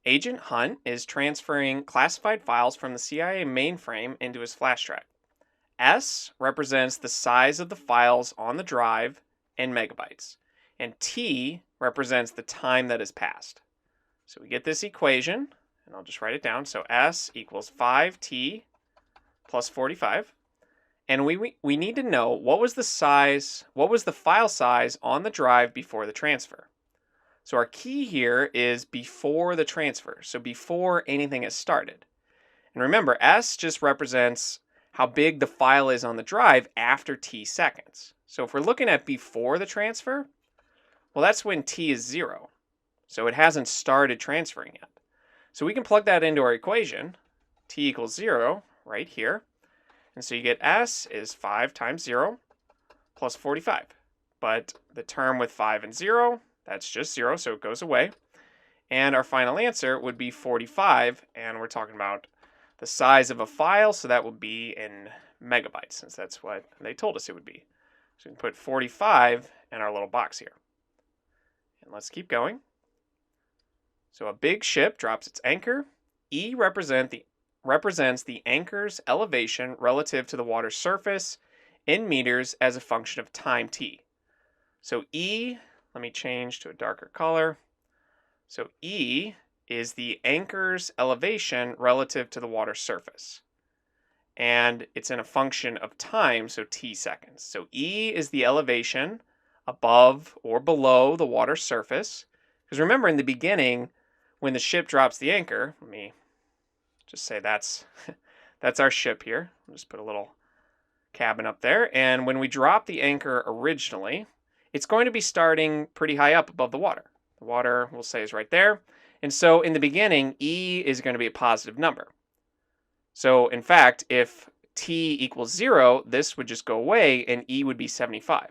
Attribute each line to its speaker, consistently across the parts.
Speaker 1: Agent Hunt is transferring classified files from the CIA mainframe into his flash drive. S represents the size of the files on the drive in megabytes, and T represents the time that has passed. So we get this equation, and I'll just write it down. So S equals 5T plus 45. And we need to know what was the file size on the drive before the transfer. So our key here is before the transfer, so before anything has started. And remember, S just represents how big the file is on the drive after T seconds. So if we're looking at before the transfer, well, that's when T is 0. So it hasn't started transferring yet. So we can plug that into our equation, T equals 0, right here. And so you get S is 5 times 0 plus 45. But the term with 5 and 0, that's just 0, so it goes away. And our final answer would be 45, and we're talking about the size of a file, so that would be in megabytes, since that's what they told us it would be. So we can put 45 in our little box here. And let's keep going. So a big ship drops its anchor. E represents the anchor's elevation relative to the water's surface in meters as a function of time t. So E, let me change to a darker color. So E is the anchor's elevation relative to the water's surface. And it's in a function of time, so t seconds. So E is the elevation above or below the water's surface. Because remember, in the beginning, when the ship drops the anchor, let me just say that's our ship here. I'll just put a little cabin up there. And when we drop the anchor originally, it's going to be starting pretty high up above the water. The water, we'll say, is right there. And so in the beginning, E is going to be a positive number. So in fact, if T equals 0, this would just go away and E would be 75.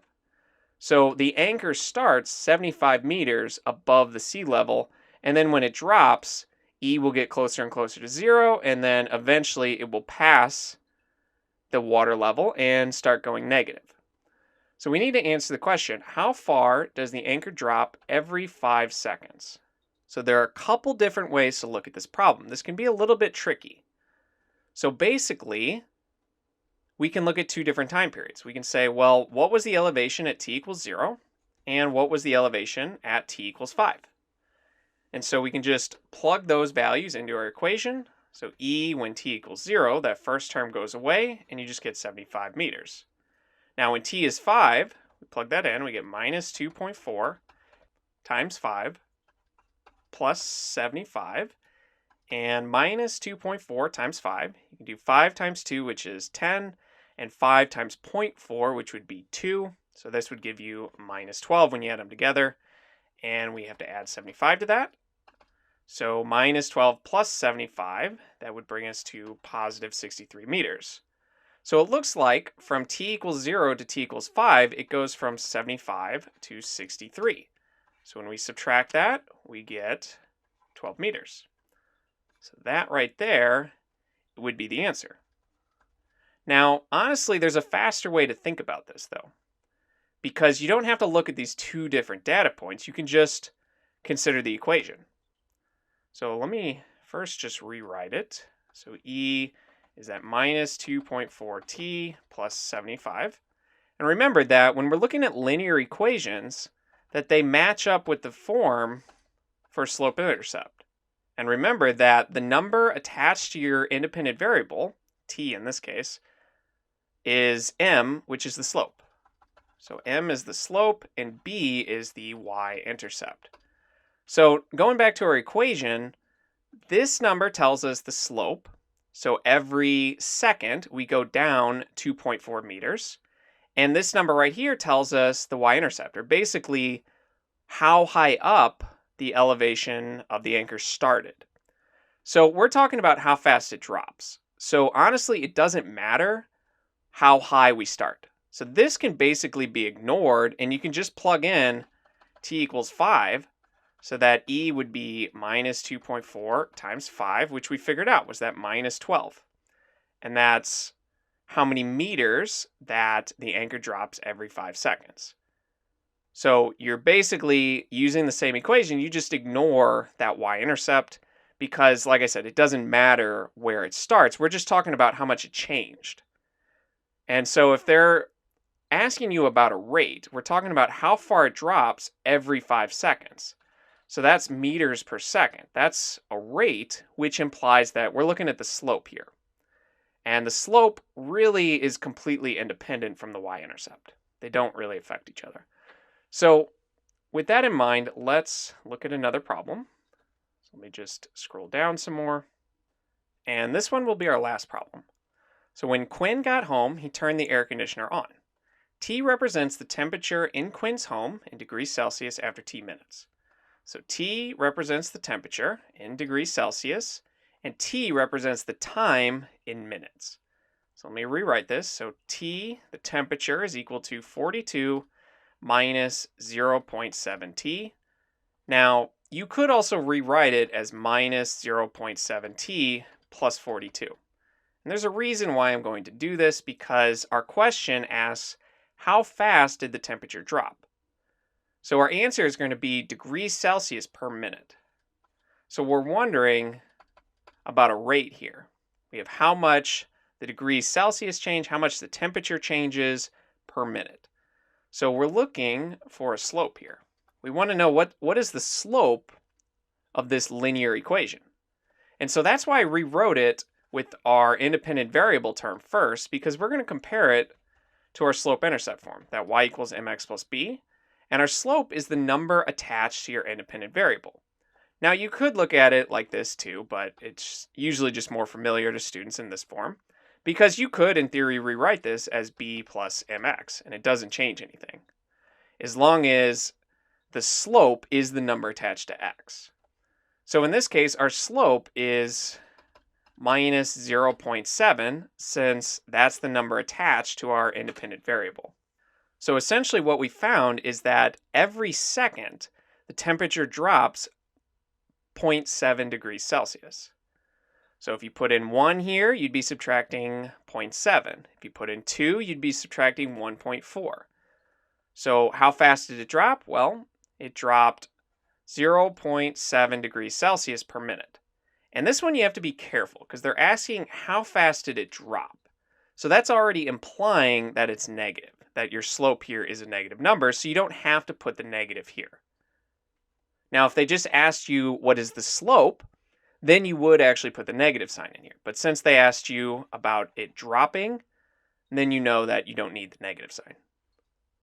Speaker 1: So the anchor starts 75 meters above the sea level, and then when it drops, E will get closer and closer to 0, and then eventually it will pass the water level and start going negative. So we need to answer the question, how far does the anchor drop every 5 seconds? So there are a couple different ways to look at this problem. This can be a little bit tricky. So basically, we can look at two different time periods. We can say, well, what was the elevation at t equals 0? And what was the elevation at t equals 5? And so we can just plug those values into our equation. So E, when t equals 0, that first term goes away, and you just get 75 meters. Now when t is 5, we plug that in, we get minus 2.4 times 5 plus 75, and minus 2.4 times 5. You can do 5 times 2, which is 10, and 5 times 0.4, which would be 2. So this would give you minus 12 when you add them together, and we have to add 75 to that. So minus 12 plus 75, that would bring us to positive 63 meters. So it looks like from t equals 0 to t equals 5, it goes from 75 to 63. So when we subtract that, we get 12 meters. So that right there would be the answer. Now, honestly, there's a faster way to think about this, though, because you don't have to look at these two different data points. You can just consider the equation. So let me first just rewrite it. So E is at minus 2.4t plus 75. And remember that when we're looking at linear equations, that they match up with the form for slope and intercept. And remember that the number attached to your independent variable, t in this case, is m, which is the slope. So m is the slope and b is the y-intercept. So going back to our equation, this number tells us the slope. So every second we go down 2.4 meters. And this number right here tells us the y-intercept, or basically how high up the elevation of the anchor started. So we're talking about how fast it drops. So honestly, it doesn't matter how high we start. So this can basically be ignored, and you can just plug in t equals 5, so that E would be minus 2.4 times 5, which we figured out was that minus 12. And that's how many meters that the anchor drops every 5 seconds. So you're basically using the same equation, you just ignore that y-intercept because, like I said, it doesn't matter where it starts. We're just talking about how much it changed. And so if they're asking you about a rate, we're talking about how far it drops every 5 seconds. So that's meters per second. That's a rate, which implies that we're looking at the slope here. And the slope really is completely independent from the y-intercept. They don't really affect each other. So with that in mind, let's look at another problem. So let me just scroll down some more. And this one will be our last problem. So when Quinn got home, he turned the air conditioner on. T represents the temperature in Quinn's home in degrees Celsius after T minutes. So T represents the temperature in degrees Celsius, and T represents the time in minutes. So let me rewrite this. So T, the temperature, is equal to 42 minus 0.7 T. Now, you could also rewrite it as minus 0.7 T plus 42. And there's a reason why I'm going to do this, because our question asks, how fast did the temperature drop? So our answer is going to be degrees Celsius per minute. So we're wondering about a rate here. We have how much the degrees Celsius change, how much the temperature changes per minute. So we're looking for a slope here. We want to know what is the slope of this linear equation. And so that's why I rewrote it with our independent variable term first, because we're going to compare it to our slope-intercept form, that y equals mx plus b. And our slope is the number attached to your independent variable. Now you could look at it like this too, but it's usually just more familiar to students in this form, because you could in theory rewrite this as b plus mx, and it doesn't change anything, as long as the slope is the number attached to x. So in this case, our slope is minus 0.7, since that's the number attached to our independent variable. So essentially what we found is that every second, the temperature drops 0.7 degrees Celsius. So if you put in 1 here, you'd be subtracting 0.7. If you put in 2, you'd be subtracting 1.4. So how fast did it drop? Well, it dropped 0.7 degrees Celsius per minute. And this one you have to be careful, because they're asking how fast did it drop. So that's already implying that it's negative, that your slope here is a negative number, so you don't have to put the negative here. Now, if they just asked you what is the slope, then you would actually put the negative sign in here. But since they asked you about it dropping, then you know that you don't need the negative sign.